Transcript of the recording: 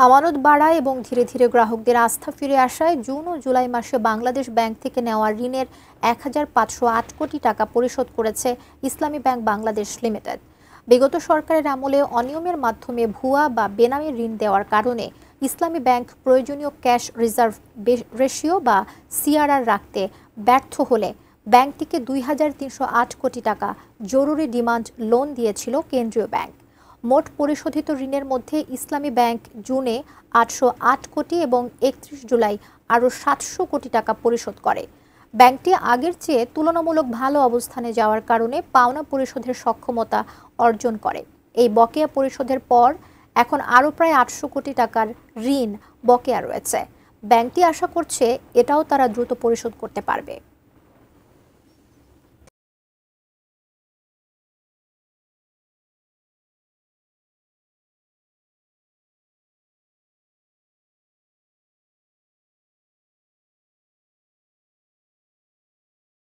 আমানত বাড়ায় এবং ধীরে ধীরে গ্রাহকদের আস্থা ফিরে আসায় জুন ও জুলাই মাসে বাংলাদেশ ব্যাংক থেকে নেওয়া ঋণের ১,৫০৮ কোটি টাকা পরিশোধ করেছে ইসলামী ব্যাংক বাংলাদেশ লিমিটেড। বিগত সরকারের আমলে অনিয়মের মাধ্যমে ভুয়া বা বেনামী ঋণ দেওয়ার কারণে ইসলামী ব্যাংক প্রয়োজনীয় ক্যাশ রিজার্ভ রেশিও বা সিআরআর রাখতে ব্যর্থ হলে ব্যাংকটিকে ২,৩০৮ কোটি টাকা জরুরি ডিমান্ড লোন দিয়েছিল কেন্দ্রীয় ব্যাংক। মোট পরিশোধিত ঋণের মধ্যে ইসলামী ব্যাংক জুনে ৮০৮ কোটি এবং ৩১ জুলাই আরও ৭০০ কোটি টাকা পরিশোধ করে। ব্যাংকটি আগের চেয়ে তুলনামূলক ভালো অবস্থানে যাওয়ার কারণে পাওনা পরিশোধের সক্ষমতা অর্জন করে। এই বকেয়া পরিশোধের পর এখন আরও প্রায় ৮০০ কোটি টাকার ঋণ বকেয়া রয়েছে। ব্যাংকটি আশা করছে এটাও তারা দ্রুত পরিশোধ করতে পারবে।